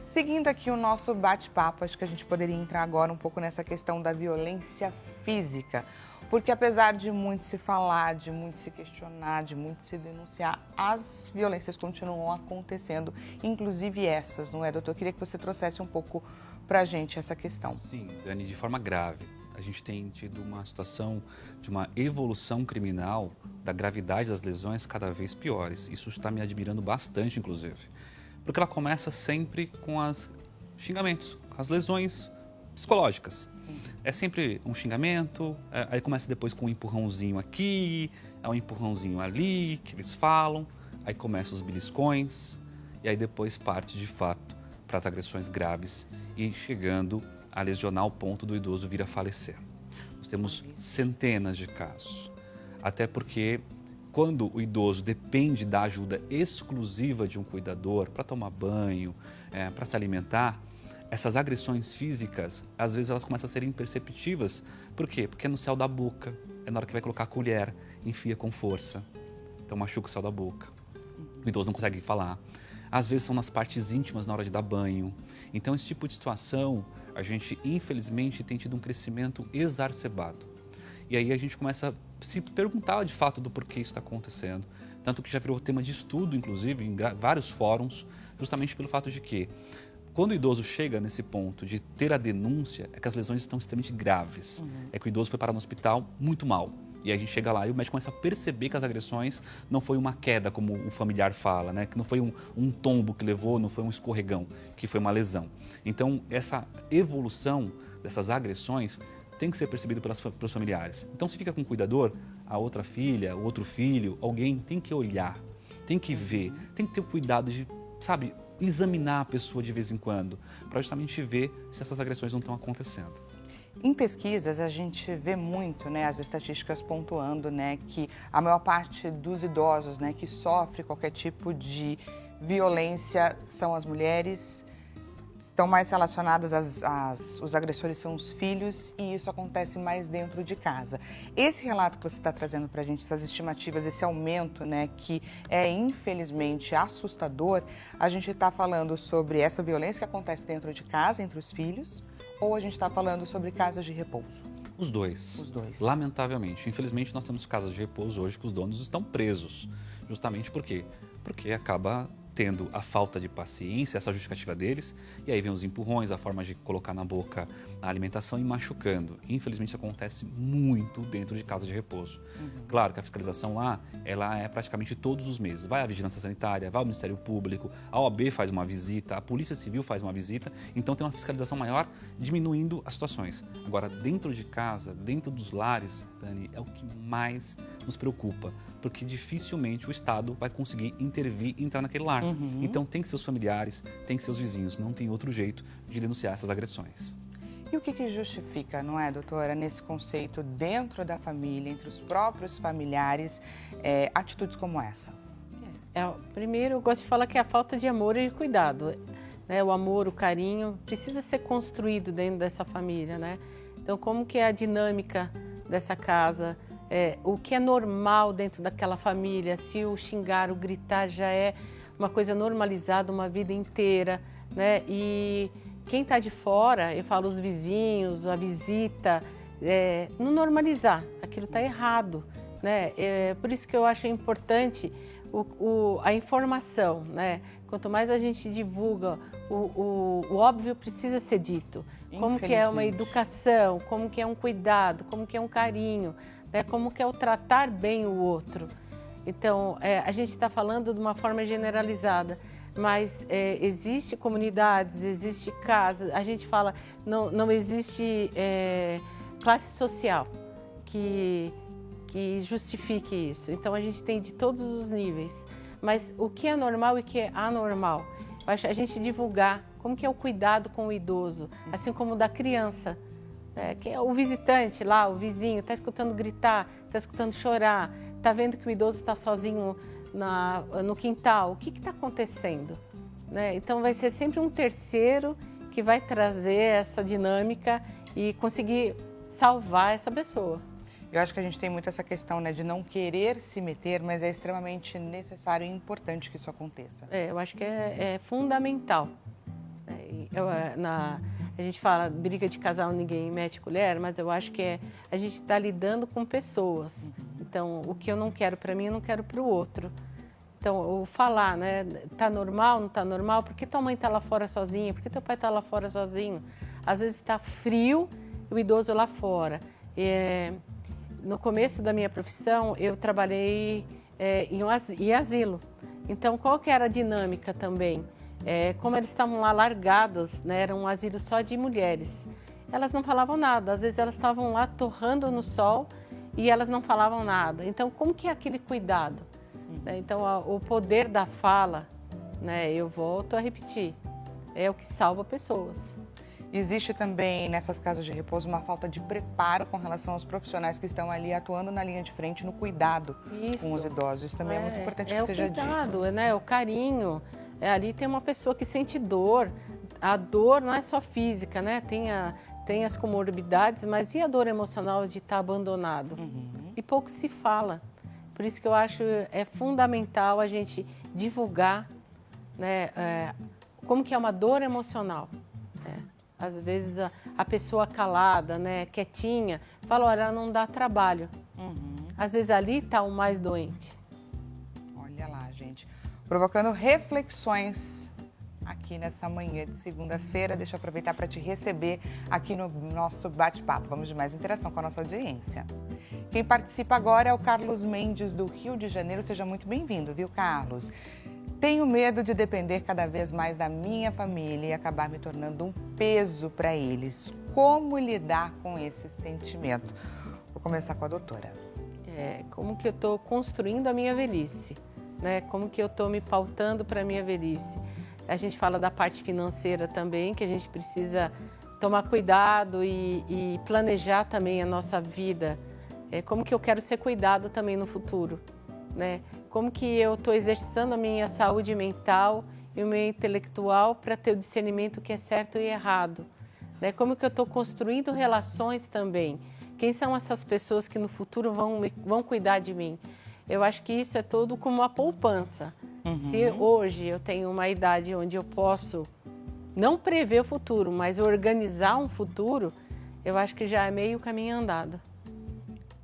[SPEAKER 1] Seguindo aqui o nosso bate-papo, acho que a gente poderia entrar agora um pouco nessa questão da violência física. Porque apesar de muito se falar, de muito se questionar, de muito se denunciar, as violências continuam acontecendo, inclusive essas, não é, doutor? Eu queria que você trouxesse um pouco para a gente essa questão.
[SPEAKER 3] Sim, Dani, de forma grave. A gente tem tido uma situação de uma evolução criminal da gravidade das lesões cada vez piores. Isso está me admirando bastante, inclusive. Porque ela começa sempre com os xingamentos, com as lesões psicológicas. É sempre um xingamento, aí começa depois com um empurrãozinho aqui, um empurrãozinho ali, que eles falam, aí começam os beliscões, e aí depois parte de fato para as agressões graves e chegando a lesionar ao ponto do idoso vir a falecer. Nós temos centenas de casos, até porque quando o idoso depende da ajuda exclusiva de um cuidador para tomar banho, para se alimentar, essas agressões físicas, às vezes elas começam a ser imperceptíveis. Por quê? Porque é no céu da boca, é na hora que vai colocar a colher, enfia com força. Então machuca o céu da boca. O idoso não consegue falar. Às vezes são nas partes íntimas na hora de dar banho. Então esse tipo de situação, a gente infelizmente tem tido um crescimento exacerbado. E aí a gente começa a se perguntar de fato do porquê isso está acontecendo. Tanto que já virou tema de estudo, inclusive, em vários fóruns, justamente pelo fato de que quando o idoso chega nesse ponto de ter a denúncia, é que as lesões estão extremamente graves. É que o idoso foi parar no hospital muito mal. E aí a gente chega lá e o médico começa a perceber que as agressões não foi uma queda, como o familiar fala, né? Que não foi um tombo que levou, não foi um escorregão, que foi uma lesão. Então, essa evolução dessas agressões tem que ser percebida pelos familiares. Então, se fica com o cuidador, a outra filha, o outro filho, alguém tem que olhar, tem que ver, tem que ter o cuidado de, sabe, examinar a pessoa de vez em quando, para justamente ver se essas agressões não estão acontecendo.
[SPEAKER 1] Em pesquisas, a gente vê muito, né, as estatísticas pontuando, né, que a maior parte dos idosos, né, que sofre qualquer tipo de violência são as mulheres, estão mais relacionadas, os agressores são os filhos e isso acontece mais dentro de casa. Esse relato que você está trazendo para a gente, essas estimativas, esse aumento, né, que é infelizmente assustador, a gente está falando sobre essa violência que acontece dentro de casa, entre os filhos, ou a gente está falando sobre casas de repouso?
[SPEAKER 3] Os dois.
[SPEAKER 1] Os dois.
[SPEAKER 3] Lamentavelmente. Infelizmente, nós temos casas de repouso hoje que os donos estão presos. Justamente por quê? Porque acaba tendo a falta de paciência, essa justificativa deles, e aí vem os empurrões, a forma de colocar na boca a alimentação e machucando. Infelizmente, isso acontece muito dentro de casa de repouso. Claro que a fiscalização lá, ela é praticamente todos os meses. Vai à Vigilância Sanitária, vai ao Ministério Público, a OAB faz uma visita, a Polícia Civil faz uma visita, então tem uma fiscalização maior, diminuindo as situações. Agora, dentro de casa, dentro dos lares, Dani, é o que mais nos preocupa, porque dificilmente o Estado vai conseguir intervir e entrar naquele lar. Então tem que ser os familiares, tem que ser os vizinhos, não tem outro jeito de denunciar essas agressões.
[SPEAKER 1] E o que justifica, não é, doutora, nesse conceito dentro da família, entre os próprios familiares, atitudes como essa?
[SPEAKER 2] Primeiro, eu gosto de falar que é a falta de amor e de cuidado. Né? O amor, o carinho, precisa ser construído dentro dessa família, né? Então, como que é a dinâmica dessa casa? O que é normal dentro daquela família? Se o xingar, o gritar já é uma coisa normalizada uma vida inteira, né? E quem está de fora, eu falo os vizinhos, a visita, não normalizar, aquilo está errado, né? Por isso que eu acho importante a informação, né? Quanto mais a gente divulga, o óbvio precisa ser dito. Como que é uma educação, como que é um cuidado, como que é um carinho, né? Como que é o tratar bem o outro. Então, a gente está falando de uma forma generalizada, mas existe comunidades, existe casa, a gente fala, não existe classe social que justifique isso. Então, a gente tem de todos os níveis. Mas o que é normal e o que é anormal? A gente divulgar como que é o cuidado com o idoso, assim como o da criança. Que é o visitante lá, o vizinho, está escutando gritar, está escutando chorar, está vendo que o idoso está sozinho no quintal. O que está acontecendo? Né? Então vai ser sempre um terceiro que vai trazer essa dinâmica e conseguir salvar essa pessoa.
[SPEAKER 1] Eu acho que a gente tem muito essa questão, né, de não querer se meter, mas é extremamente necessário e importante que isso aconteça.
[SPEAKER 2] Eu acho que é fundamental. A gente fala briga de casal, ninguém mete colher, mas eu acho que a gente está lidando com pessoas. Então, o que eu não quero para mim, eu não quero para o outro. Então, o falar, né? Tá normal, não tá normal? Por que tua mãe tá lá fora sozinha? Por que teu pai tá lá fora sozinho? Às vezes está frio e o idoso lá fora. No começo da minha profissão, eu trabalhei em asilo. Então, qual que era a dinâmica também? Como eles estavam lá largados, né? Era um asilo só de mulheres. Elas não falavam nada. Às vezes, elas estavam lá torrando no sol e elas não falavam nada. Então, como que é aquele cuidado? Então, o poder da fala, né? Eu volto a repetir, é o que salva pessoas.
[SPEAKER 1] Existe também, nessas casas de repouso, uma falta de preparo com relação aos profissionais que estão ali atuando na linha de frente no cuidado com os idosos. Isso também é muito importante que seja dito.
[SPEAKER 2] É o cuidado, né? O carinho. Ali tem uma pessoa que sente dor. A dor não é só física, né? Tem as comorbidades, mas e a dor emocional de estar abandonado? E pouco se fala. Por isso que eu acho fundamental a gente divulgar, né? Como que é uma dor emocional. Às vezes a pessoa calada, né, quietinha, fala, olha, ela não dá trabalho. Às vezes ali está o mais doente.
[SPEAKER 1] Olha lá, gente. Provocando reflexões aqui nessa manhã de segunda-feira. Deixa eu aproveitar para te receber aqui no nosso bate-papo. Vamos de mais interação com a nossa audiência. Quem participa agora é o Carlos Mendes, do Rio de Janeiro. Seja muito bem-vindo, viu, Carlos? Tenho medo de depender cada vez mais da minha família e acabar me tornando um peso para eles. Como lidar com esse sentimento? Vou começar com a doutora.
[SPEAKER 2] Como que eu estou construindo a minha velhice? Né? Como que eu estou me pautando para a minha velhice? A gente fala da parte financeira também, que a gente precisa tomar cuidado e planejar também a nossa vida. Como que eu quero ser cuidado também no futuro? Né? Como que eu estou exercitando a minha saúde mental e o meu intelectual para ter o discernimento que é certo e errado? Né? Como que eu estou construindo relações também? Quem são essas pessoas que no futuro vão cuidar de mim? Eu acho que isso é todo como uma poupança. Se hoje eu tenho uma idade onde eu posso não prever o futuro, mas organizar um futuro, eu acho que já é meio caminho andado.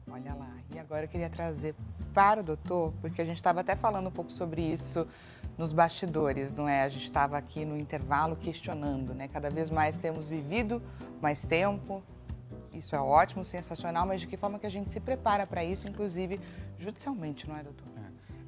[SPEAKER 1] Olha lá, e agora eu queria trazer para o doutor, porque a gente estava até falando um pouco sobre isso nos bastidores, não é? A gente estava aqui no intervalo questionando, né? Cada vez mais temos vivido mais tempo, isso é ótimo, sensacional, mas de que forma que a gente se prepara para isso, inclusive judicialmente, não é, doutor?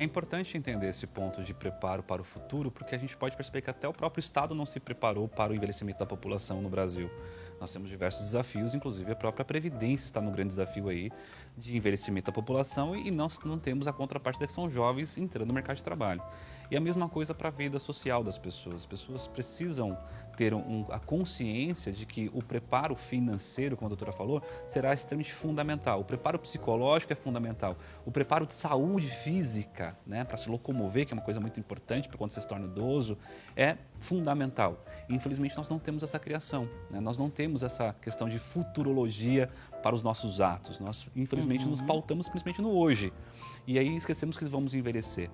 [SPEAKER 3] É importante entender esse ponto de preparo para o futuro, porque a gente pode perceber que até o próprio Estado não se preparou para o envelhecimento da população no Brasil. Nós temos diversos desafios, inclusive a própria Previdência está no grande desafio aí de envelhecimento da população e nós não temos a contraparte que são jovens entrando no mercado de trabalho. E a mesma coisa para a vida social das pessoas. As pessoas precisam ter a consciência de que o preparo financeiro, como a doutora falou, será extremamente fundamental. O preparo psicológico é fundamental. O preparo de saúde física, né, para se locomover, que é uma coisa muito importante para quando você se torna idoso, é fundamental. E, infelizmente, nós não temos essa criação, né? Nós não temos essa questão de futurologia para os nossos atos. Nós, infelizmente, nos pautamos principalmente no hoje. E aí esquecemos que vamos envelhecer.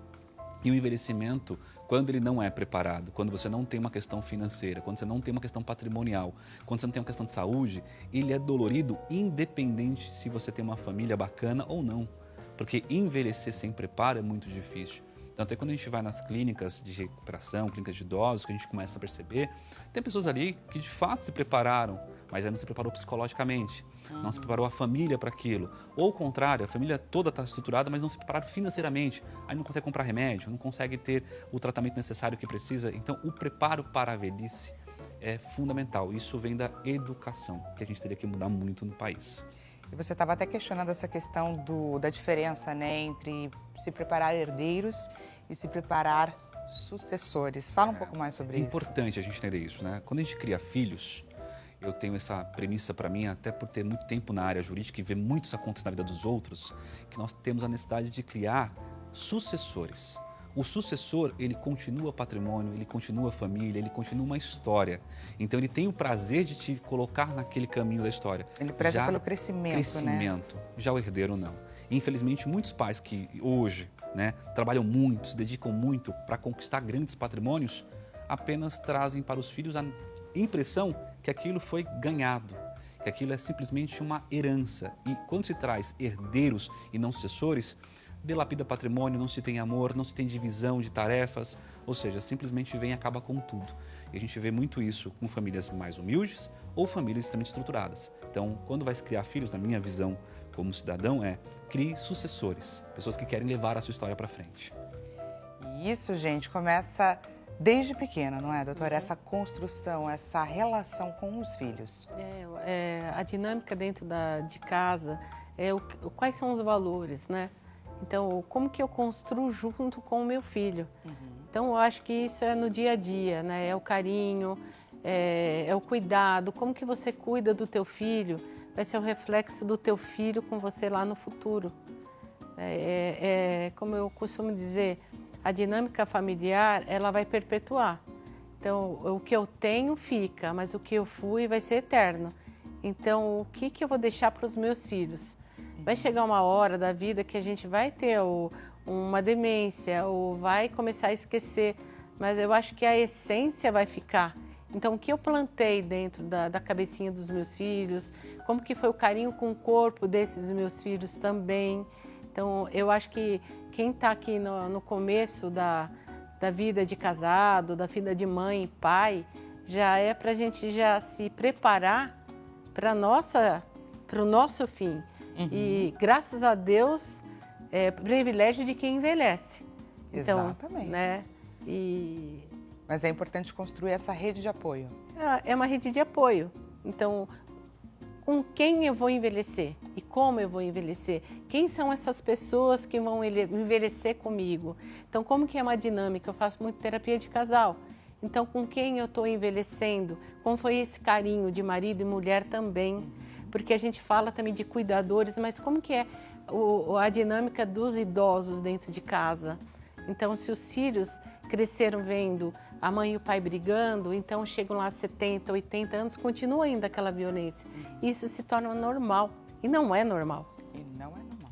[SPEAKER 3] E o envelhecimento, quando ele não é preparado, quando você não tem uma questão financeira, quando você não tem uma questão patrimonial, quando você não tem uma questão de saúde, ele é dolorido independente se você tem uma família bacana ou não. Porque envelhecer sem preparo é muito difícil. Tanto é quando a gente vai nas clínicas de recuperação, clínicas de idosos, que a gente começa a perceber, tem pessoas ali que de fato se prepararam, mas aí não se preparou psicologicamente, não se preparou a família para aquilo. Ou ao contrário, a família toda está estruturada, mas não se prepararam financeiramente. Aí não consegue comprar remédio, não consegue ter o tratamento necessário que precisa. Então, o preparo para a velhice é fundamental. Isso vem da educação, que a gente teria que mudar muito no país.
[SPEAKER 1] E você estava até questionando essa questão da diferença, né, entre se preparar herdeiros e se preparar sucessores. Fala um pouco mais sobre isso.
[SPEAKER 3] É importante a gente entender isso, né? Quando a gente cria filhos, eu tenho essa premissa para mim, até por ter muito tempo na área jurídica e ver muito isso acontecer na vida dos outros, que nós temos a necessidade de criar sucessores. O sucessor, ele continua patrimônio, ele continua família, ele continua uma história. Então, ele tem o prazer de te colocar naquele caminho da história.
[SPEAKER 1] Ele preza pelo crescimento, né?
[SPEAKER 3] Já o herdeiro, não. Infelizmente, muitos pais que hoje, né, trabalham muito, se dedicam muito para conquistar grandes patrimônios, apenas trazem para os filhos a impressão que aquilo foi ganhado, que aquilo é simplesmente uma herança. E quando se traz herdeiros e não sucessores, dilapida patrimônio, não se tem amor, não se tem divisão de tarefas, ou seja, simplesmente vem e acaba com tudo. E a gente vê muito isso com famílias mais humildes ou famílias extremamente estruturadas. Então, quando vai se criar filhos, na minha visão como cidadão, crie sucessores, pessoas que querem levar a sua história para frente.
[SPEAKER 1] E isso, gente, começa desde pequena, não é, doutora? Essa construção, essa relação com os filhos.
[SPEAKER 2] A dinâmica dentro de casa, quais são os valores, né? Então, como que eu construo junto com o meu filho? Então, eu acho que isso é no dia a dia, né? É o carinho, é o cuidado. Como que você cuida do teu filho? Vai ser o reflexo do teu filho com você lá no futuro. Como eu costumo dizer, a dinâmica familiar, ela vai perpetuar. Então, o que eu tenho fica, mas o que eu fui vai ser eterno. Então, o que eu vou deixar para os meus filhos? Vai chegar uma hora da vida que a gente vai ter uma demência ou vai começar a esquecer, mas eu acho que a essência vai ficar. Então, o que eu plantei dentro da cabecinha dos meus filhos, como que foi o carinho com o corpo desses meus filhos também. Então, eu acho que quem está aqui no começo da vida de casado, da vida de mãe e pai, já é para a gente já se preparar para o nosso fim. E, graças a Deus, é privilégio de quem envelhece. Então,
[SPEAKER 1] exatamente.
[SPEAKER 2] Né?
[SPEAKER 1] Mas é importante construir essa rede de apoio.
[SPEAKER 2] É uma rede de apoio. Então, com quem eu vou envelhecer e como eu vou envelhecer? Quem são essas pessoas que vão envelhecer comigo? Então, como que é uma dinâmica? Eu faço muito terapia de casal. Então, com quem eu estou envelhecendo? Como foi esse carinho de marido e mulher também? Porque a gente fala também de cuidadores, mas como que é a dinâmica dos idosos dentro de casa? Então, se os filhos cresceram vendo a mãe e o pai brigando, então chegam lá a 70, 80 anos, continua ainda aquela violência. Isso se torna normal, e não é normal.
[SPEAKER 1] E não é normal.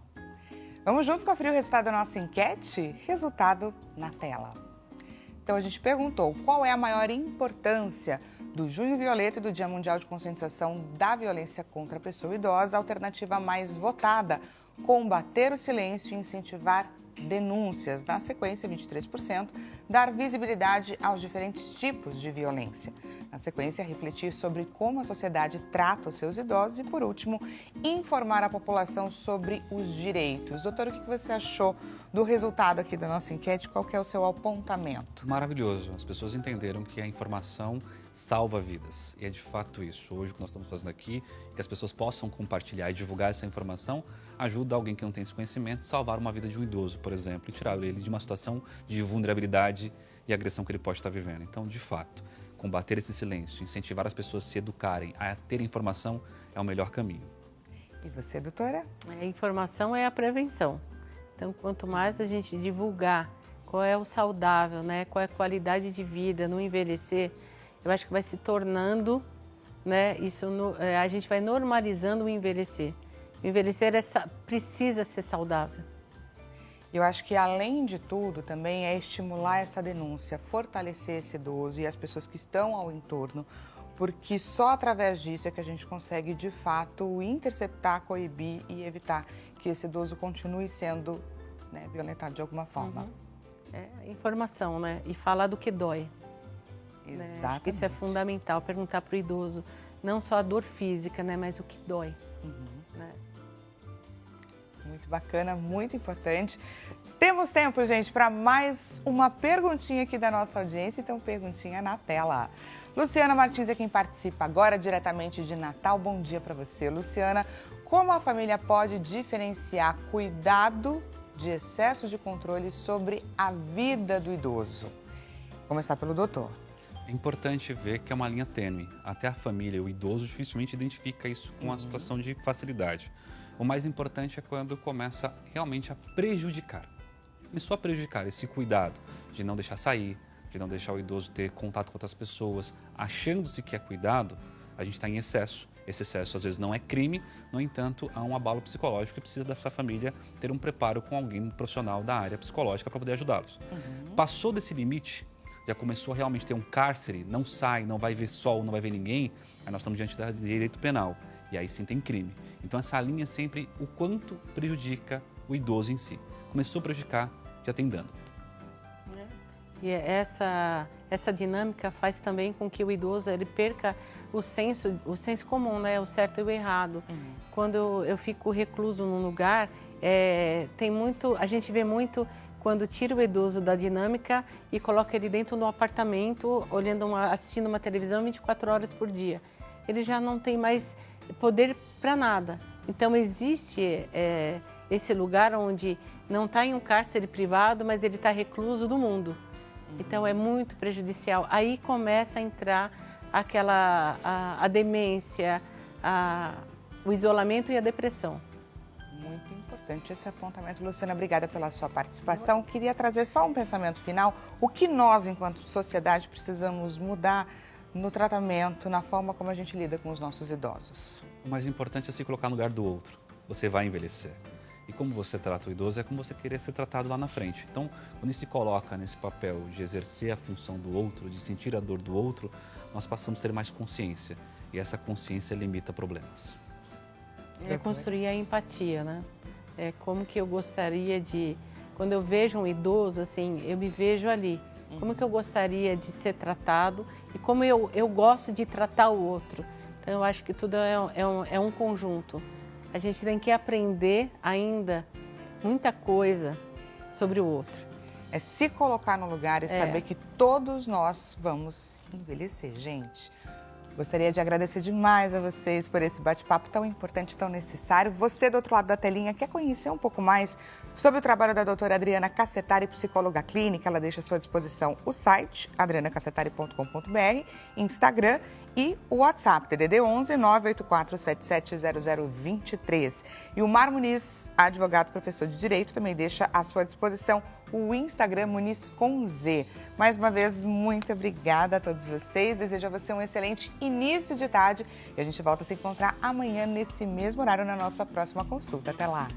[SPEAKER 1] Vamos juntos conferir o resultado da nossa enquete? Resultado na tela. Então, a gente perguntou qual é a maior importância do Junho Violeta e do Dia Mundial de Conscientização da Violência contra a Pessoa Idosa. A alternativa mais votada, combater o silêncio e incentivar denúncias. Na sequência, 23%, dar visibilidade aos diferentes tipos de violência. Na sequência, refletir sobre como a sociedade trata os seus idosos e, por último, informar a população sobre os direitos. Doutor, o que você achou do resultado aqui da nossa enquete? Qual que é o seu apontamento?
[SPEAKER 3] Maravilhoso. As pessoas entenderam que a informação salva vidas. E é de fato isso. Hoje o que nós estamos fazendo aqui, que as pessoas possam compartilhar e divulgar essa informação, ajuda alguém que não tem esse conhecimento a salvar uma vida de um idoso, por exemplo, e tirar ele de uma situação de vulnerabilidade e agressão que ele pode estar vivendo. Então, de fato, combater esse silêncio, incentivar as pessoas a se educarem, a ter informação, é o melhor caminho.
[SPEAKER 1] E você, doutora?
[SPEAKER 2] A informação é a prevenção. Então, quanto mais a gente divulgar qual é o saudável, né, qual é a qualidade de vida, não envelhecer, eu acho que vai se tornando, né, a gente vai normalizando o envelhecer. O envelhecer precisa ser saudável.
[SPEAKER 1] Eu acho que, além de tudo, também é estimular essa denúncia, fortalecer esse idoso e as pessoas que estão ao entorno, porque só através disso é que a gente consegue, de fato, interceptar, coibir e evitar que esse idoso continue sendo, né, violentado de alguma forma.
[SPEAKER 2] É informação, né? E falar do que dói.
[SPEAKER 1] Exatamente.
[SPEAKER 2] Né? Acho que isso é fundamental, perguntar para o idoso, não só a dor física, né, mas o que dói. Né?
[SPEAKER 1] Muito bacana, muito importante. Temos tempo, gente, para mais uma perguntinha aqui da nossa audiência, então perguntinha na tela. Luciana Martins é quem participa agora diretamente de Natal. Bom dia para você, Luciana. Como a família pode diferenciar cuidado de excesso de controle sobre a vida do idoso? Vou começar pelo doutor.
[SPEAKER 3] É importante ver que é uma linha tênue. Até a família, o idoso, dificilmente identifica isso com uma situação de facilidade. O mais importante é quando começa realmente a prejudicar. Começou a prejudicar esse cuidado de não deixar sair, de não deixar o idoso ter contato com outras pessoas, achando-se que é cuidado, a gente está em excesso. Esse excesso às vezes não é crime, no entanto, há um abalo psicológico e precisa dessa família ter um preparo com alguém profissional da área psicológica para poder ajudá-los. Passou desse limite, já começou a realmente ter um cárcere, não sai, não vai ver sol, não vai ver ninguém, aí nós estamos diante do direito penal. E aí sim tem crime. Então essa linha é sempre o quanto prejudica o idoso em si. Começou a prejudicar, já tem dano.
[SPEAKER 2] E essa dinâmica faz também com que o idoso ele perca o senso comum, né? O certo e o errado. Quando eu fico recluso num lugar, a gente vê muito quando tira o idoso da dinâmica e coloca ele dentro de um apartamento, assistindo uma televisão 24 horas por dia. Ele já não tem mais poder para nada. Então existe esse lugar onde não está em um cárcere privado, mas ele está recluso do mundo. Então é muito prejudicial. Aí começa a entrar a demência, o isolamento e a depressão.
[SPEAKER 1] Muito importante esse apontamento. Luciana, obrigada pela sua participação. Queria trazer só um pensamento final. O que nós, enquanto sociedade, precisamos mudar no tratamento, na forma como a gente lida com os nossos idosos?
[SPEAKER 3] O mais importante é se colocar no lugar do outro. Você vai envelhecer. E como você trata o idoso é como você querer ser tratado lá na frente. Então, quando ele se coloca nesse papel de exercer a função do outro, de sentir a dor do outro, nós passamos a ter mais consciência. E essa consciência limita problemas.
[SPEAKER 2] É construir a empatia, né? É como que eu gostaria de... Quando eu vejo um idoso, assim, eu me vejo ali. Como que eu gostaria de ser tratado e como eu gosto de tratar o outro. Então, eu acho que tudo é um conjunto. A gente tem que aprender ainda muita coisa sobre o outro.
[SPEAKER 1] É se colocar no lugar e saber que todos nós vamos envelhecer, gente. Gostaria de agradecer demais a vocês por esse bate-papo tão importante, tão necessário. Você do outro lado da telinha quer conhecer um pouco mais sobre o trabalho da doutora Adriana Cassetari, psicóloga clínica? Ela deixa à sua disposição o site adrianacassetari.com.br, Instagram e o WhatsApp, DDD 11 984 77 0023. E o Mar Muniz, advogado, professor de Direito, também deixa à sua disposição o Instagram Muniz com Z. Mais uma vez, muito obrigada a todos vocês. Desejo a você um excelente início de tarde e a gente volta a se encontrar amanhã nesse mesmo horário na nossa próxima consulta. Até lá!